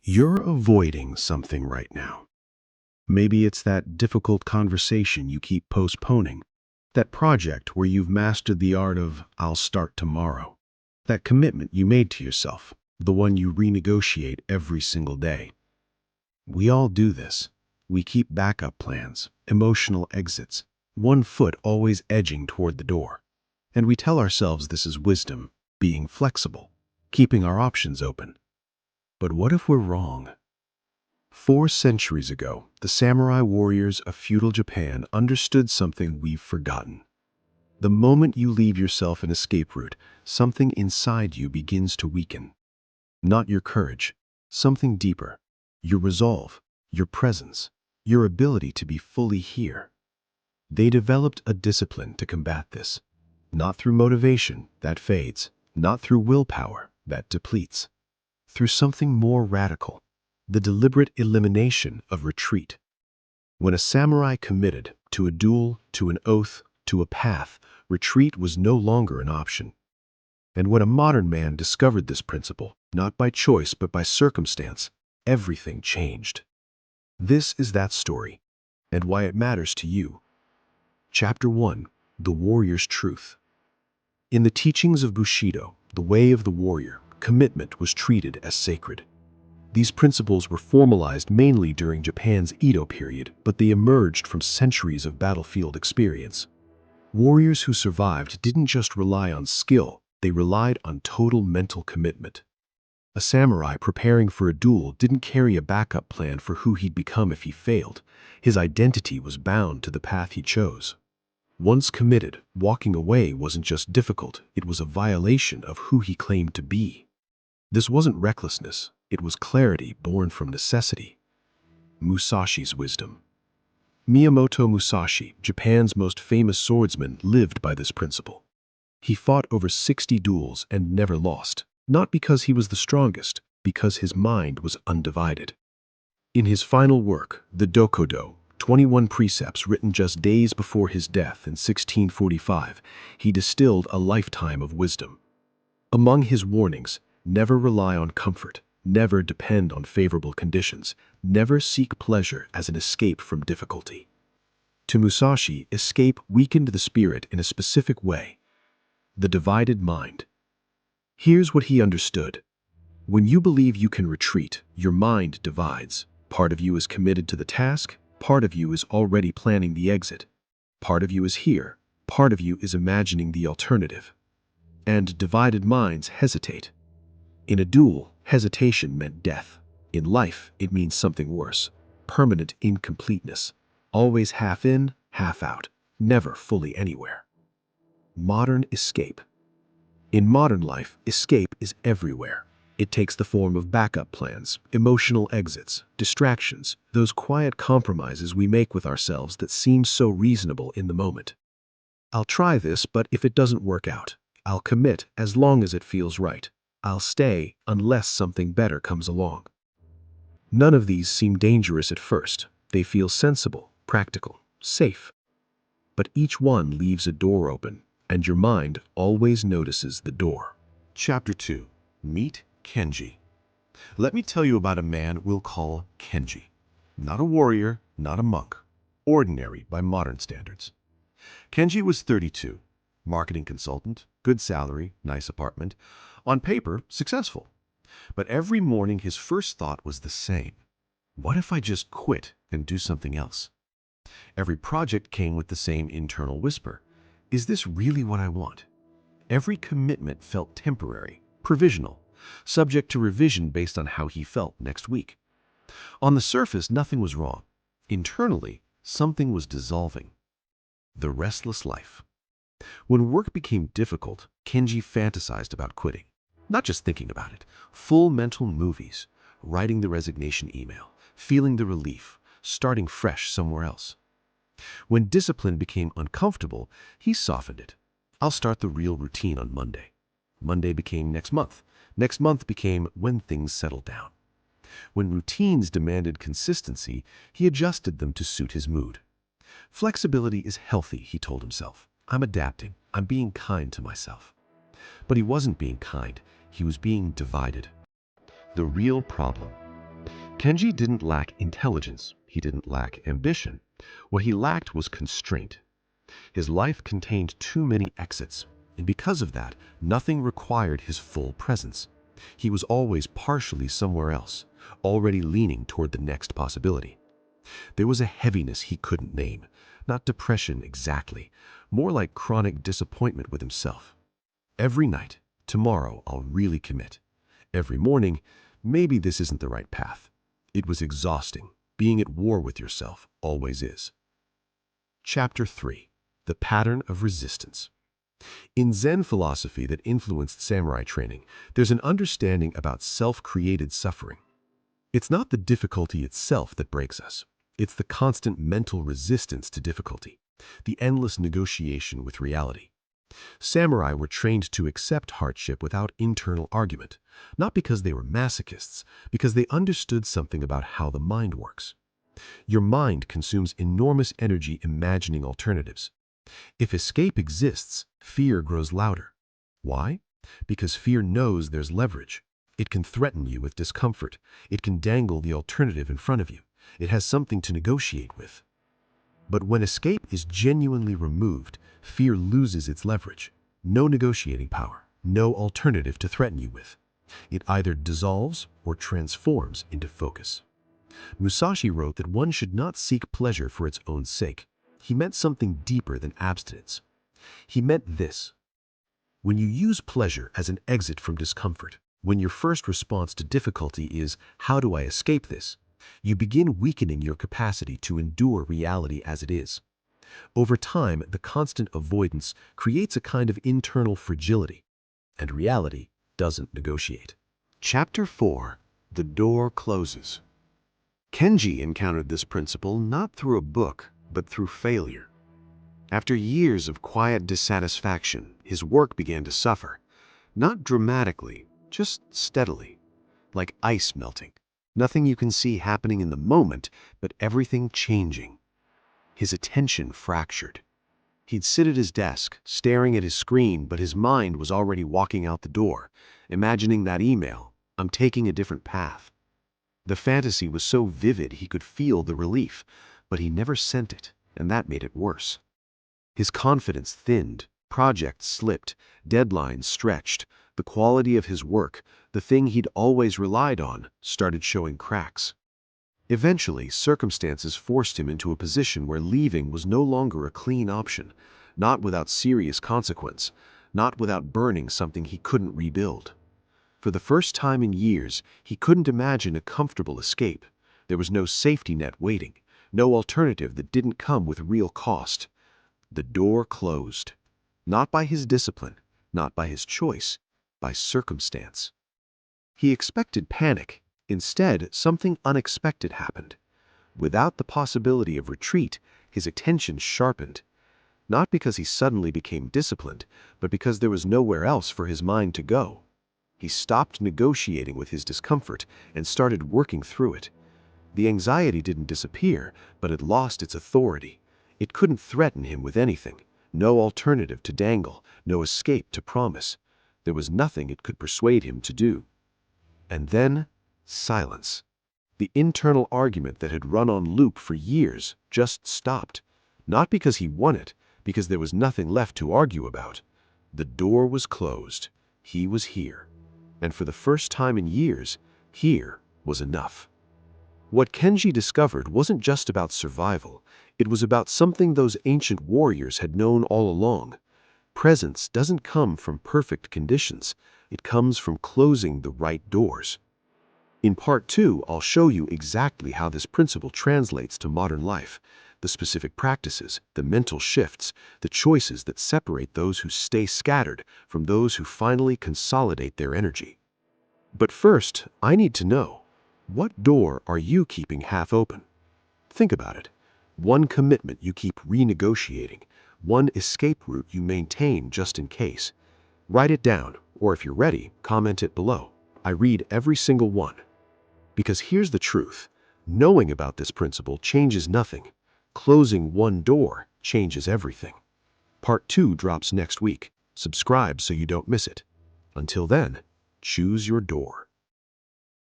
You're avoiding something right now. Maybe it's that difficult conversation you keep postponing, that project where you've mastered the art of "I'll start tomorrow," that commitment you made to yourself, the one you renegotiate every single day. We all do this. We keep backup plans, emotional exits, one foot always edging toward the door. And we tell ourselves this is wisdom, being flexible, keeping our options open. But what if we're wrong? 4 centuries ago, the samurai warriors of feudal Japan understood something we've forgotten. The moment you leave yourself an escape route, something inside you begins to weaken. Not your courage, something deeper. Your resolve, your presence, your ability to be fully here. They developed a discipline to combat this. Not through motivation, that fades. Not through willpower, that depletes. Through something more radical, the deliberate elimination of retreat. When a samurai committed to a duel, to an oath, to a path, retreat was no longer an option. And when a modern man discovered this principle, not by choice but by circumstance, everything changed. This is that story, and why it matters to you. Chapter 1: The Warrior's Truth. In the teachings of Bushido, the way of the warrior, commitment was treated as sacred. These principles were formalized mainly during Japan's Edo period, but they emerged from centuries of battlefield experience. Warriors who survived didn't just rely on skill, they relied on total mental commitment. A samurai preparing for a duel didn't carry a backup plan for who he'd become if he failed. His identity was bound to the path he chose. Once committed, walking away wasn't just difficult, it was a violation of who he claimed to be. This wasn't recklessness, it was clarity born from necessity. Musashi's wisdom. Miyamoto Musashi, Japan's most famous swordsman, lived by this principle. He fought over 60 duels and never lost, not because he was the strongest, because his mind was undivided. In his final work, the Dokudo, 21 precepts written just days before his death in 1645, he distilled a lifetime of wisdom. Among his warnings, never rely on comfort, never depend on favorable conditions, never seek pleasure as an escape from difficulty. To Musashi, escape weakened the spirit in a specific way: the divided mind. Here's what he understood. When you believe you can retreat, your mind divides. Part of you is committed to the task, part of you is already planning the exit. Part of you is here, part of you is imagining the alternative. And divided minds hesitate. In a duel, hesitation meant death. In life, it means something worse: permanent incompleteness. Always half in, half out, never fully anywhere. Modern escape. In modern life, escape is everywhere. It takes the form of backup plans, emotional exits, distractions, those quiet compromises we make with ourselves that seem so reasonable in the moment. I'll try this, but if it doesn't work out, I'll commit as long as it feels right. I'll stay unless something better comes along. None of these seem dangerous at first. They feel sensible, practical, safe. But each one leaves a door open, and your mind always notices the door. Chapter 2: Meet Kenji. Let me tell you about a man we'll call Kenji. Not a warrior, not a monk. Ordinary by modern standards. Kenji was 32. Marketing consultant, good salary, nice apartment. On paper, successful. But every morning his first thought was the same. What if I just quit and do something else? Every project came with the same internal whisper. Is this really what I want? Every commitment felt temporary, provisional, subject to revision based on how he felt next week. On the surface, nothing was wrong. Internally, something was dissolving. The restless life. When work became difficult, Kenji fantasized about quitting. Not just thinking about it, full mental movies, writing the resignation email, feeling the relief, starting fresh somewhere else. When discipline became uncomfortable, he softened it. I'll start the real routine on Monday. Monday became next month. Next month became when things settled down. When routines demanded consistency, he adjusted them to suit his mood. Flexibility is healthy, he told himself. I'm adapting. I'm being kind to myself. But he wasn't being kind. He was being divided. The real problem. Kenji didn't lack intelligence. He didn't lack ambition. What he lacked was constraint. His life contained too many exits, and because of that, nothing required his full presence. He was always partially somewhere else, already leaning toward the next possibility. There was a heaviness he couldn't name, not depression exactly, more like chronic disappointment with himself. Every night, tomorrow I'll really commit. Every morning, maybe this isn't the right path. It was exhausting. Being at war with yourself always is. Chapter 3. The Pattern of Resistance. In Zen philosophy that influenced samurai training, there's an understanding about self-created suffering. It's not the difficulty itself that breaks us. It's the constant mental resistance to difficulty, the endless negotiation with reality. Samurai were trained to accept hardship without internal argument, not because they were masochists, because they understood something about how the mind works. Your mind consumes enormous energy imagining alternatives. If escape exists, fear grows louder. Why? Because fear knows there's leverage. It can threaten you with discomfort. It can dangle the alternative in front of you. It has something to negotiate with. But when escape is genuinely removed, fear loses its leverage. No negotiating power, no alternative to threaten you with. It either dissolves or transforms into focus. Musashi wrote that one should not seek pleasure for its own sake. He meant something deeper than abstinence. He meant this: when you use pleasure as an exit from discomfort, when your first response to difficulty is, "How do I escape this?" you begin weakening your capacity to endure reality as it is. Over time, the constant avoidance creates a kind of internal fragility, and reality doesn't negotiate. Chapter 4. The Door Closes. Kenji encountered this principle not through a book, but through failure. After years of quiet dissatisfaction, his work began to suffer. Not dramatically, just steadily, like ice melting. Nothing you can see happening in the moment, but everything changing. His attention fractured. He'd sit at his desk, staring at his screen, but his mind was already walking out the door, imagining that email, "I'm taking a different path." The fantasy was so vivid he could feel the relief, but he never sent it, and that made it worse. His confidence thinned, projects slipped, deadlines stretched. The quality of his work, the thing he'd always relied on, started showing cracks. Eventually, circumstances forced him into a position where leaving was no longer a clean option, not without serious consequence, not without burning something he couldn't rebuild. For the first time in years, he couldn't imagine a comfortable escape. There was no safety net waiting, no alternative that didn't come with real cost. The door closed. Not by his discipline, not by his choice, by circumstance. He expected panic. Instead, something unexpected happened. Without the possibility of retreat, his attention sharpened. Not because he suddenly became disciplined, but because there was nowhere else for his mind to go. He stopped negotiating with his discomfort and started working through it. The anxiety didn't disappear, but it lost its authority. It couldn't threaten him with anything. No alternative to dangle, no escape to promise. There was nothing it could persuade him to do. And then, silence. The internal argument that had run on loop for years just stopped. Not because he won it, because there was nothing left to argue about. The door was closed. He was here. And for the first time in years, here was enough. What Kenji discovered wasn't just about survival. It was about something those ancient warriors had known all along. Presence doesn't come from perfect conditions. It comes from closing the right doors. In Part 2, I'll show you exactly how this principle translates to modern life, the specific practices, the mental shifts, the choices that separate those who stay scattered from those who finally consolidate their energy. But first, I need to know, what door are you keeping half open? Think about it. One commitment you keep renegotiating, one escape route you maintain just in case. Write it down, or if you're ready, comment it below. I read every single one. Because here's the truth. Knowing about this principle changes nothing. Closing one door changes everything. Part 2 drops next week. Subscribe so you don't miss it. Until then, choose your door.